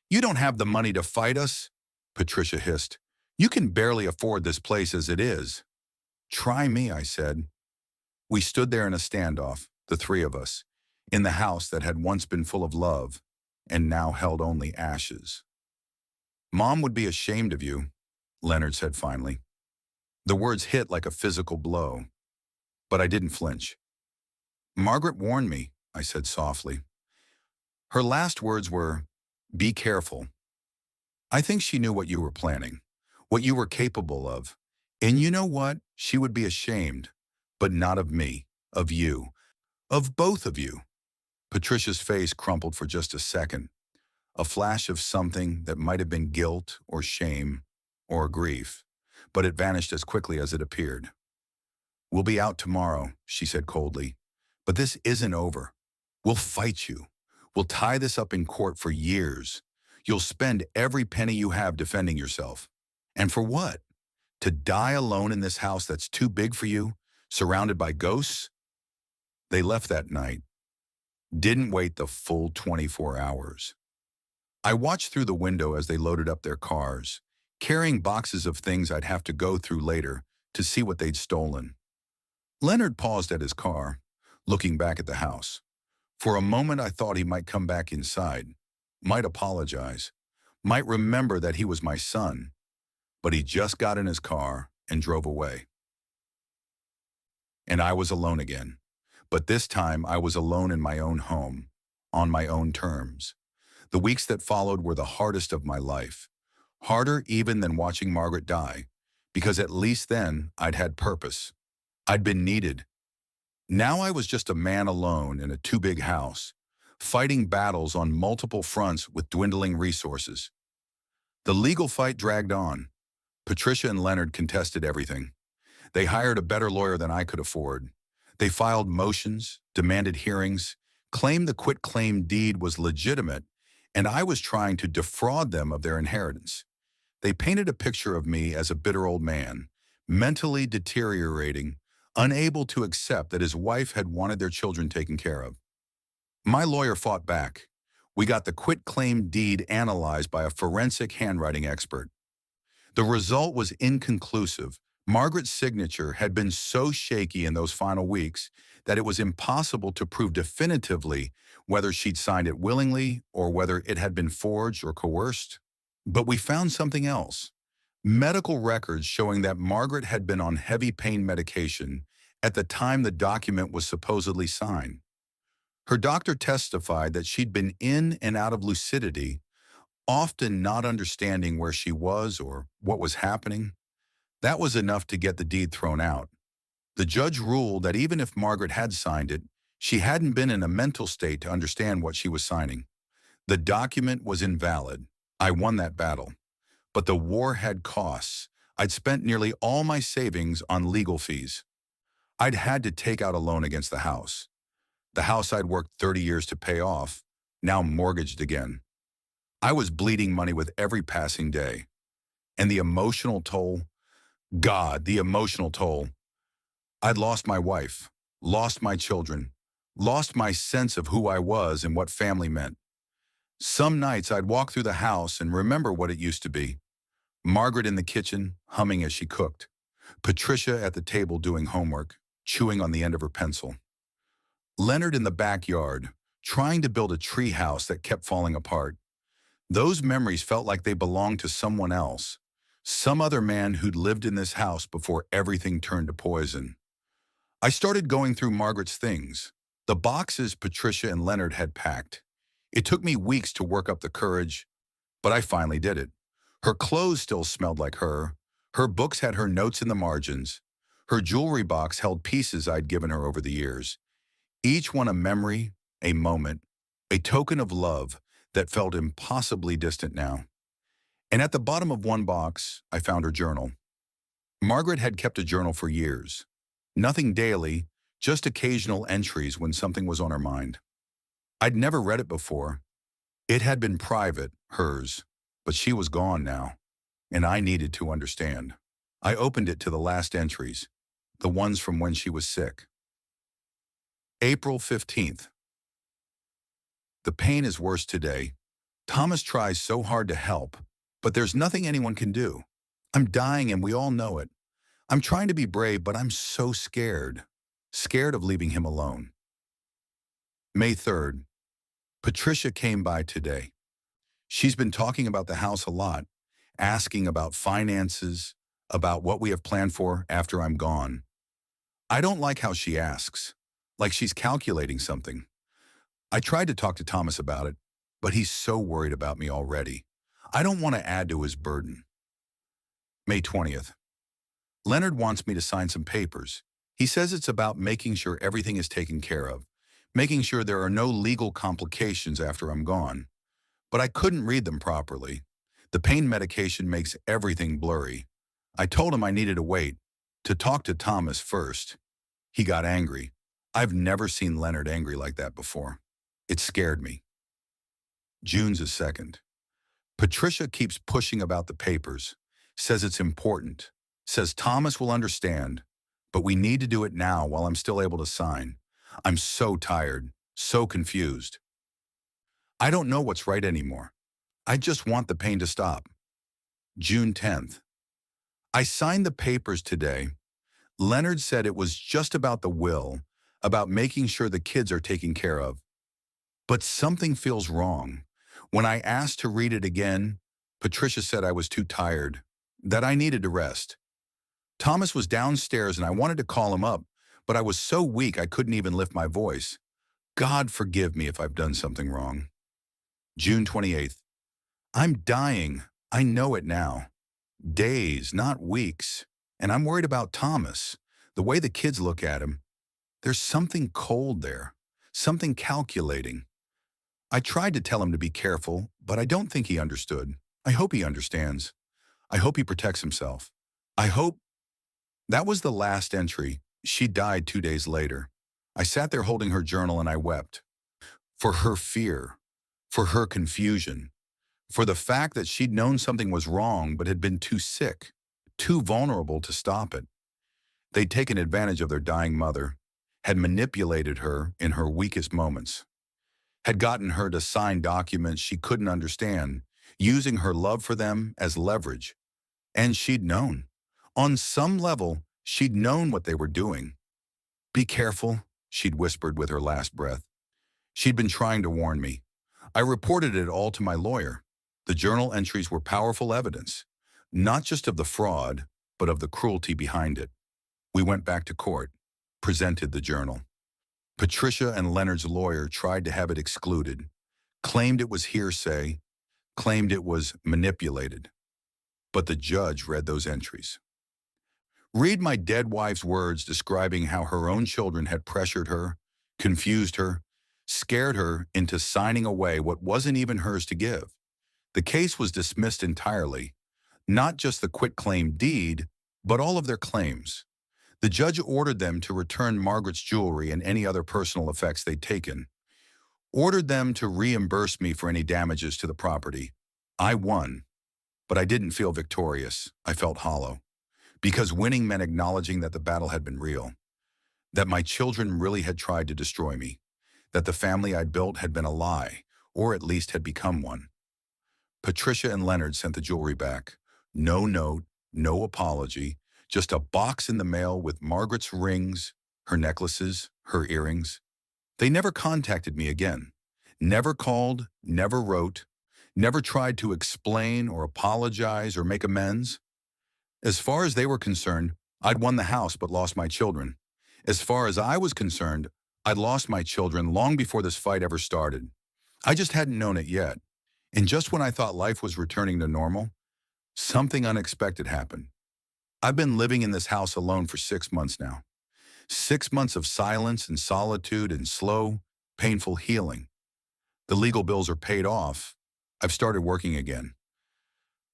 "You don't have the money to fight us," Patricia hissed. "You can barely afford this place as it is." "Try me," I said. We stood there in a standoff, the three of us, in the house that had once been full of love and now held only ashes. "Mom would be ashamed of you," Leonard said finally. The words hit like a physical blow, but I didn't flinch. "Margaret warned me," I said softly. Her last words were, "Be careful." I think she knew what you were planning, what you were capable of. And you know what? She would be ashamed, but not of me, of you, of both of you. Patricia's face crumpled for just a second, a flash of something that might have been guilt or shame or grief, but it vanished as quickly as it appeared. "We'll be out tomorrow," she said coldly, "but this isn't over. We'll fight you. We'll tie this up in court for years. You'll spend every penny you have defending yourself. And for what? To die alone in this house that's too big for you, surrounded by ghosts?" They left that night, didn't wait the full 24 hours. I watched through the window as they loaded up their cars, carrying boxes of things I'd have to go through later to see what they'd stolen. Leonard paused at his car, looking back at the house. For a moment I thought he might come back inside, might apologize, might remember that he was my son, but he just got in his car and drove away. And I was alone again. But this time I was alone in my own home, on my own terms. The weeks that followed were the hardest of my life, harder even than watching Margaret die, because at least then I'd had purpose. I'd been needed. Now I was just a man alone in a too big house, fighting battles on multiple fronts with dwindling resources. The legal fight dragged on. Patricia and Leonard contested everything. They hired a better lawyer than I could afford. They filed motions, demanded hearings, claimed the quitclaim deed was legitimate, and I was trying to defraud them of their inheritance. They painted a picture of me as a bitter old man, mentally deteriorating, unable to accept that his wife had wanted their children taken care of. My lawyer fought back. We got the quitclaim deed analyzed by a forensic handwriting expert. The result was inconclusive. Margaret's signature had been so shaky in those final weeks that it was impossible to prove definitively whether she'd signed it willingly or whether it had been forged or coerced. But we found something else. Medical records showing that Margaret had been on heavy pain medication at the time the document was supposedly signed. Her doctor testified that she'd been in and out of lucidity, often not understanding where she was or what was happening. That was enough to get the deed thrown out. The judge ruled that even if Margaret had signed it, she hadn't been in a mental state to understand what she was signing. The document was invalid. I won that battle. But the war had costs. I'd spent nearly all my savings on legal fees. I'd had to take out a loan against the house. The house I'd worked 30 years to pay off, now mortgaged again. I was bleeding money with every passing day. And the emotional toll, God, the emotional toll. I'd lost my wife, lost my children, lost my sense of who I was and what family meant. Some nights I'd walk through the house and remember what it used to be. Margaret in the kitchen, humming as she cooked. Patricia at the table doing homework, chewing on the end of her pencil. Leonard in the backyard, trying to build a tree house that kept falling apart. Those memories felt like they belonged to someone else. Some other man who'd lived in this house before everything turned to poison. I started going through Margaret's things, the boxes Patricia and Leonard had packed. It took me weeks to work up the courage, but I finally did it. Her clothes still smelled like her. Her books had her notes in the margins. Her jewelry box held pieces I'd given her over the years, each one a memory, a moment, a token of love that felt impossibly distant now. And at the bottom of one box, I found her journal. Margaret had kept a journal for years. Nothing daily, just occasional entries when something was on her mind. I'd never read it before. It had been private, hers, but she was gone now, and I needed to understand. I opened it to the last entries, the ones from when she was sick. April 15th. The pain is worse today. Thomas tries so hard to help, but there's nothing anyone can do. I'm dying and we all know it. I'm trying to be brave, but I'm so scared. Scared of leaving him alone. May 3rd. Patricia came by today. She's been talking about the house a lot, asking about finances, about what we have planned for after I'm gone. I don't like how she asks, like she's calculating something. I tried to talk to Thomas about it, but he's so worried about me already. I don't want to add to his burden. May 20th. Leonard wants me to sign some papers. He says it's about making sure everything is taken care of, making sure there are no legal complications after I'm gone. But I couldn't read them properly. The pain medication makes everything blurry. I told him I needed to wait, to talk to Thomas first. He got angry. I've never seen Leonard angry like that before. It scared me. June's the 2nd. Patricia keeps pushing about the papers, says it's important, says Thomas will understand, but we need to do it now while I'm still able to sign. I'm so tired, so confused. I don't know what's right anymore. I just want the pain to stop. June 10th. I signed the papers today. Leonard said it was just about the will, about making sure the kids are taken care of. But something feels wrong. When I asked to read it again, Patricia said I was too tired, that I needed to rest. Thomas was downstairs and I wanted to call him up, but I was so weak I couldn't even lift my voice. God forgive me if I've done something wrong. June 28th. I'm dying. I know it now. Days, not weeks. And I'm worried about Thomas. The way the kids look at him. There's something cold there. Something calculating. I tried to tell him to be careful, but I don't think he understood. I hope he understands. I hope he protects himself. I hope. That was the last entry. She died 2 days later. I sat there holding her journal and I wept. For her fear. For her confusion. For the fact that she'd known something was wrong but had been too sick, too vulnerable to stop it. They'd taken advantage of their dying mother, had manipulated her in her weakest moments, had gotten her to sign documents she couldn't understand, using her love for them as leverage. And she'd known. On some level, she'd known what they were doing. Be careful, she'd whispered with her last breath. She'd been trying to warn me. I reported it all to my lawyer. The journal entries were powerful evidence, not just of the fraud, but of the cruelty behind it. We went back to court, presented the journal. Patricia and Leonard's lawyer tried to have it excluded, claimed it was hearsay, claimed it was manipulated. But the judge read those entries. Read my dead wife's words describing how her own children had pressured her, confused her, scared her into signing away what wasn't even hers to give. The case was dismissed entirely, not just the quitclaim deed, but all of their claims. The judge ordered them to return Margaret's jewelry and any other personal effects they'd taken, ordered them to reimburse me for any damages to the property. I won, but I didn't feel victorious. I felt hollow, because winning meant acknowledging that the battle had been real, that my children really had tried to destroy me, that the family I'd built had been a lie, or at least had become one. Patricia and Leonard sent the jewelry back. No note, no apology, just a box in the mail with Margaret's rings, her necklaces, her earrings. They never contacted me again. Never called, never wrote, never tried to explain or apologize or make amends. As far as they were concerned, I'd won the house but lost my children. As far as I was concerned, I'd lost my children long before this fight ever started. I just hadn't known it yet. And just when I thought life was returning to normal, something unexpected happened. I've been living in this house alone for 6 months now. 6 months of silence and solitude and slow, painful healing. The legal bills are paid off. I've started working again.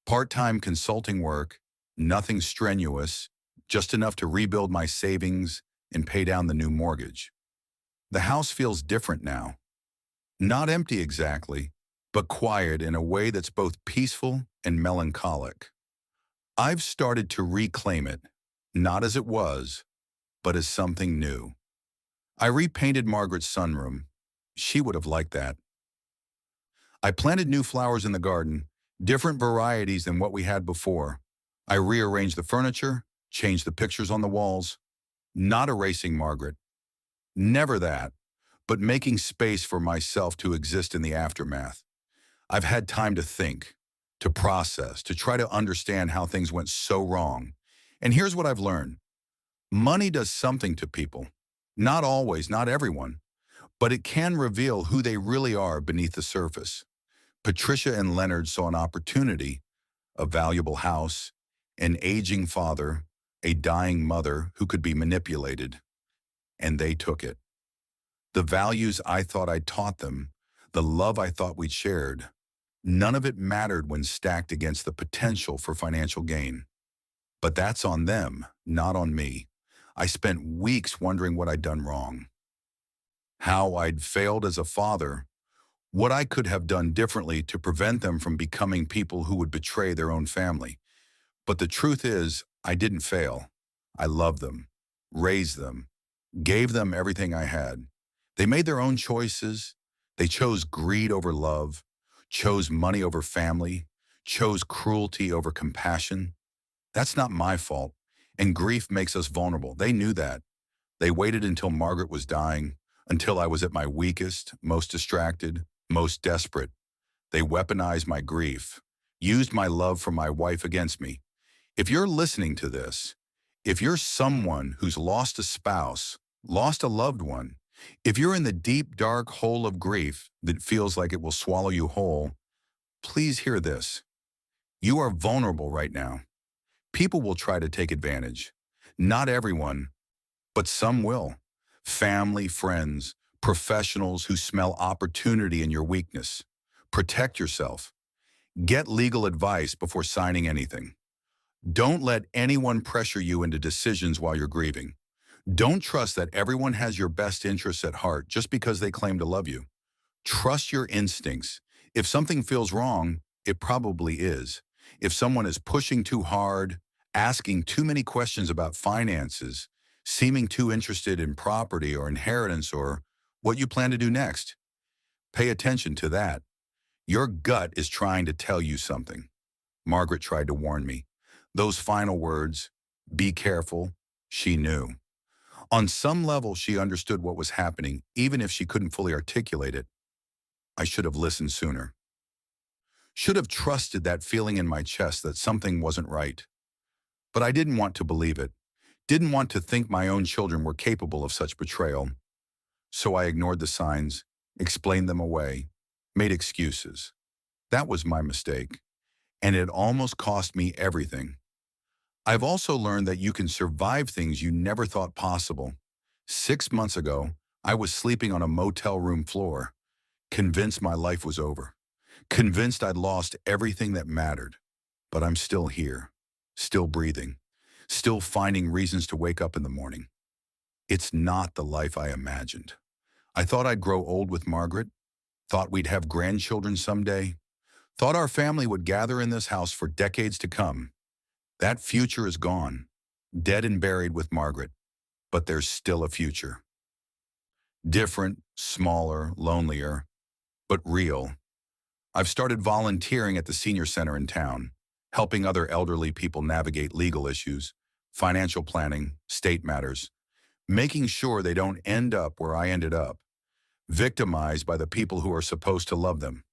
Part-time consulting work, nothing strenuous, just enough to rebuild my savings and pay down the new mortgage. The house feels different now. Not empty exactly, but quiet in a way that's both peaceful and melancholic. I've started to reclaim it, not as it was, but as something new. I repainted Margaret's sunroom. She would have liked that. I planted new flowers in the garden, different varieties than what we had before. I rearranged the furniture, changed the pictures on the walls, not erasing Margaret. Never that, but making space for myself to exist in the aftermath. I've had time to think, to process, to try to understand how things went so wrong. And here's what I've learned. Money does something to people. Not always, not everyone, but it can reveal who they really are beneath the surface. Patricia and Leonard saw an opportunity, a valuable house, an aging father, a dying mother who could be manipulated, and they took it. The values I thought I'd taught them, the love I thought we'd shared, none of it mattered when stacked against the potential for financial gain. But that's on them, not on me. I spent weeks wondering what I'd done wrong, how I'd failed as a father, what I could have done differently to prevent them from becoming people who would betray their own family. But the truth is, I didn't fail. I loved them, raised them, gave them everything I had. They made their own choices. They chose greed over love, chose money over family, chose cruelty over compassion. That's not my fault, and grief makes us vulnerable. They knew that. They waited until Margaret was dying, until I was at my weakest, most distracted, most desperate. They weaponized my grief, used my love for my wife against me. If you're listening to this, if you're someone who's lost a spouse, lost a loved one, if you're in the deep, dark hole of grief that feels like it will swallow you whole, please hear this. You are vulnerable right now. People will try to take advantage. Not everyone, but some will. Family, friends, professionals who smell opportunity in your weakness. Protect yourself. Get legal advice before signing anything. Don't let anyone pressure you into decisions while you're grieving. Don't trust that everyone has your best interests at heart just because they claim to love you. Trust your instincts. If something feels wrong, it probably is. If someone is pushing too hard, asking too many questions about finances, seeming too interested in property or inheritance or what you plan to do next, pay attention to that. Your gut is trying to tell you something. Margaret tried to warn me. Those final words, be careful, she knew. On some level, she understood what was happening, even if she couldn't fully articulate it. I should have listened sooner. Should have trusted that feeling in my chest that something wasn't right. But I didn't want to believe it. Didn't want to think my own children were capable of such betrayal. So I ignored the signs, explained them away, made excuses. That was my mistake. And it almost cost me everything. I've also learned that you can survive things you never thought possible. 6 months ago, I was sleeping on a motel room floor, convinced my life was over, convinced I'd lost everything that mattered. But I'm still here, still breathing, still finding reasons to wake up in the morning. It's not the life I imagined. I thought I'd grow old with Margaret, thought we'd have grandchildren someday, thought our family would gather in this house for decades to come. That future is gone, dead and buried with Margaret, but there's still a future. Different, smaller, lonelier, but real. I've started volunteering at the senior center in town, helping other elderly people navigate legal issues, financial planning, state matters, making sure they don't end up where I ended up, victimized by the people who are supposed to love them.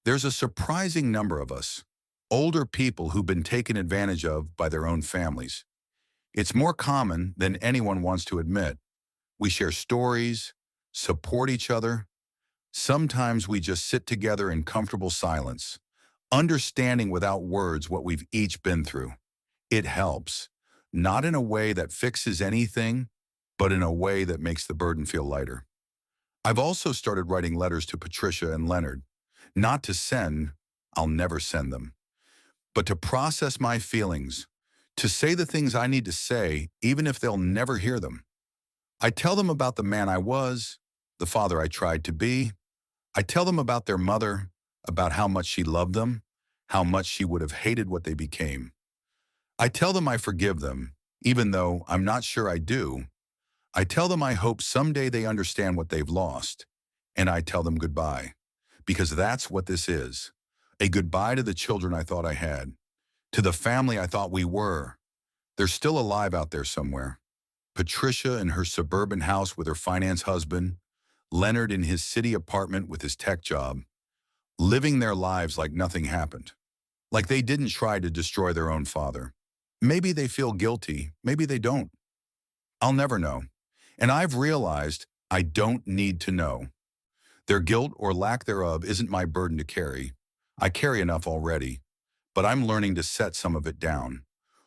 There's a surprising number of us, older people who've been taken advantage of by their own families. It's more common than anyone wants to admit. We share stories, support each other. Sometimes we just sit together in comfortable silence, understanding without words what we've each been through. It helps, not in a way that fixes anything, but in a way that makes the burden feel lighter. I've also started writing letters to Patricia and Leonard, not to send, I'll never send them, but to process my feelings, to say the things I need to say, even if they'll never hear them. I tell them about the man I was, the father I tried to be. I tell them about their mother, about how much she loved them, how much she would have hated what they became. I tell them I forgive them, even though I'm not sure I do. I tell them I hope someday they understand what they've lost. And I tell them goodbye, because that's what this is. A goodbye to the children I thought I had, to the family I thought we were. They're still alive out there somewhere. Patricia in her suburban house with her finance husband, Leonard in his city apartment with his tech job, living their lives like nothing happened, like they didn't try to destroy their own father. Maybe they feel guilty, maybe they don't. I'll never know. And I've realized I don't need to know. Their guilt or lack thereof isn't my burden to carry. I carry enough already, but I'm learning to set some of it down.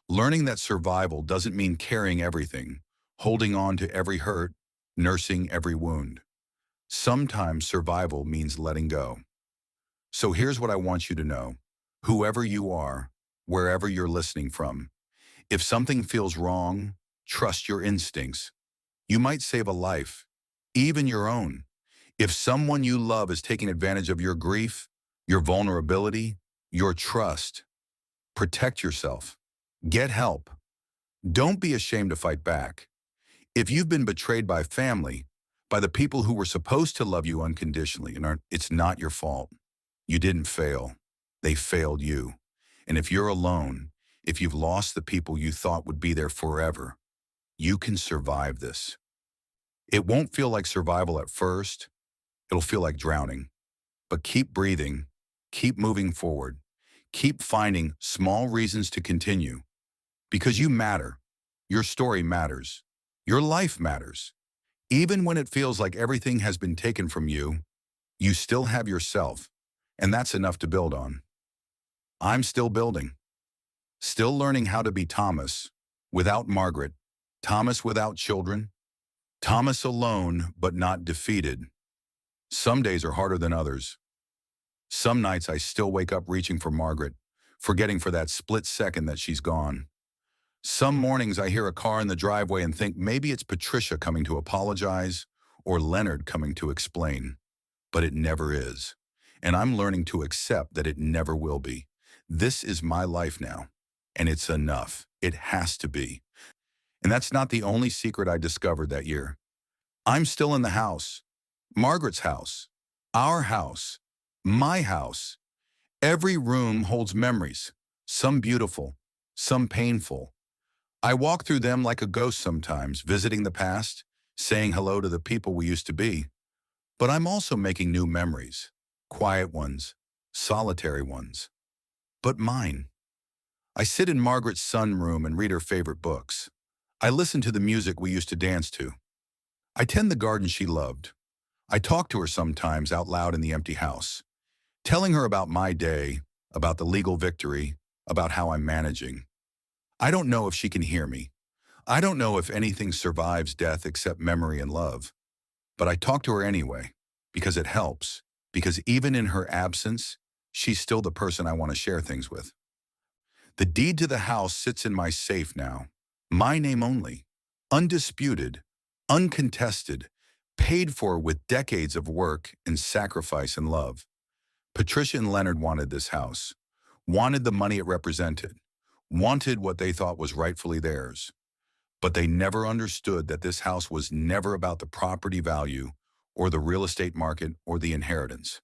Learning that survival doesn't mean carrying everything, holding on to every hurt, nursing every wound. Sometimes survival means letting go. So here's what I want you to know. Whoever you are, wherever you're listening from, if something feels wrong, trust your instincts. You might save a life, even your own. If someone you love is taking advantage of your grief, your vulnerability, your trust, protect yourself. Get help. Don't be ashamed to fight back. If you've been betrayed by family, by the people who were supposed to love you unconditionally, it's not your fault. You didn't fail. They failed you. And if you're alone, if you've lost the people you thought would be there forever, you can survive this. It won't feel like survival at first. It'll feel like drowning. But keep breathing. Keep moving forward. Keep finding small reasons to continue. Because you matter. Your story matters. Your life matters. Even when it feels like everything has been taken from you, you still have yourself. And that's enough to build on. I'm still building. Still learning how to be Thomas without Margaret. Thomas without children. Thomas alone, but not defeated. Some days are harder than others. Some nights I still wake up reaching for Margaret, forgetting for that split second that she's gone. Some mornings I hear a car in the driveway and think maybe it's Patricia coming to apologize or Leonard coming to explain. But it never is. And I'm learning to accept that it never will be. This is my life now, and it's enough. It has to be. And that's not the only secret I discovered that year. I'm still in the house. Margaret's house. Our house. My house. Every room holds memories. Some beautiful. Some painful. I walk through them like a ghost sometimes, visiting the past, saying hello to the people we used to be. But I'm also making new memories. Quiet ones. Solitary ones. But mine. I sit in Margaret's sunroom and read her favorite books. I listen to the music we used to dance to. I tend the garden she loved. I talk to her sometimes out loud in the empty house, telling her about my day, about the legal victory, about how I'm managing. I don't know if she can hear me. I don't know if anything survives death except memory and love. But I talk to her anyway, because it helps, because even in her absence, she's still the person I want to share things with. The deed to the house sits in my safe now. My name only. Undisputed, uncontested, paid for with decades of work and sacrifice and love. Patricia and Leonard wanted this house, wanted the money it represented, wanted what they thought was rightfully theirs. But they never understood that this house was never about the property value or the real estate market or the inheritance.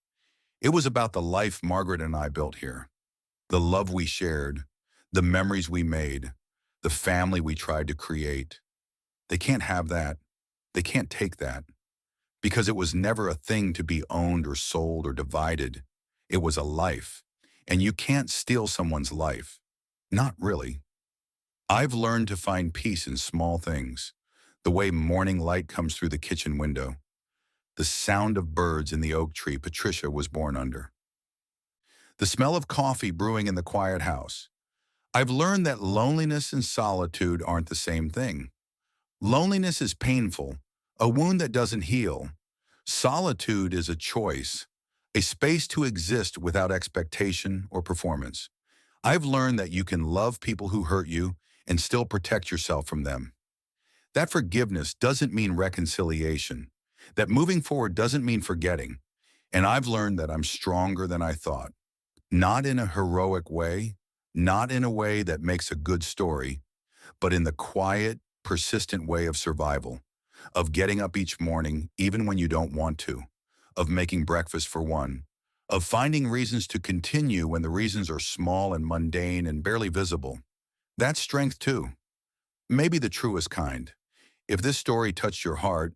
It was about the life Margaret and I built here, the love we shared, the memories we made, the family we tried to create. They can't have that. They can't take that. Because it was never a thing to be owned or sold or divided. It was a life. And you can't steal someone's life. Not really. I've learned to find peace in small things. The way morning light comes through the kitchen window. The sound of birds in the oak tree Patricia was born under. The smell of coffee brewing in the quiet house. I've learned that loneliness and solitude aren't the same thing. Loneliness is painful, a wound that doesn't heal. Solitude is a choice, a space to exist without expectation or performance. I've learned that you can love people who hurt you and still protect yourself from them. That forgiveness doesn't mean reconciliation. That moving forward doesn't mean forgetting. And I've learned that I'm stronger than I thought. Not in a heroic way, not in a way that makes a good story, but in the quiet, persistent way of survival, of getting up each morning even when you don't want to, of making breakfast for one, of finding reasons to continue when the reasons are small and mundane and barely visible. That's strength too, maybe the truest kind. If this story touched your heart,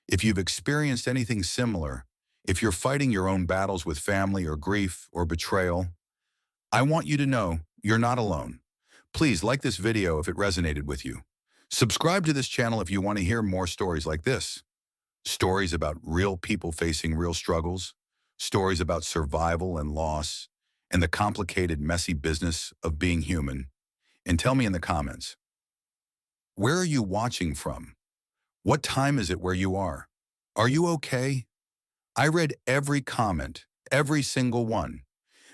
if you've experienced anything similar, if you're fighting your own battles with family or grief or betrayal, I want you to know you're not alone. Please like this video if it resonated with you. Subscribe to this channel if you want to hear more stories like this. Stories about real people facing real struggles, stories about survival and loss, and the complicated, messy business of being human. And tell me in the comments, where are you watching from? What time is it where you are? Are you okay? I read every comment, every single one,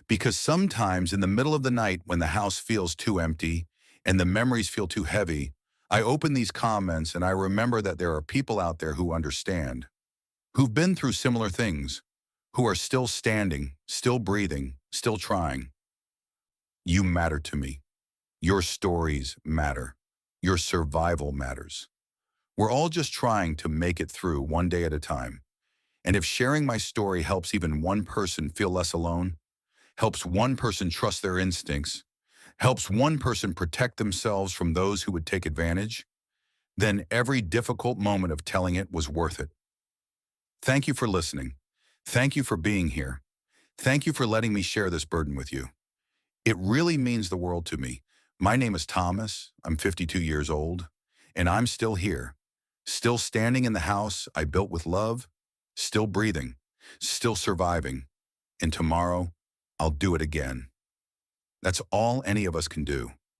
because sometimes in the middle of the night when the house feels too empty and the memories feel too heavy, I open these comments and I remember that there are people out there who understand, who've been through similar things, who are still standing, still breathing, still trying. You matter to me. Your stories matter. Your survival matters. We're all just trying to make it through one day at a time. And if sharing my story helps even one person feel less alone, helps one person trust their instincts, helps one person protect themselves from those who would take advantage, then every difficult moment of telling it was worth it. Thank you for listening. Thank you for being here. Thank you for letting me share this burden with you. It really means the world to me. My name is Thomas. I'm 52 years old, and I'm still here, still standing in the house I built with love, still breathing, still surviving, and tomorrow I'll do it again. That's all any of us can do.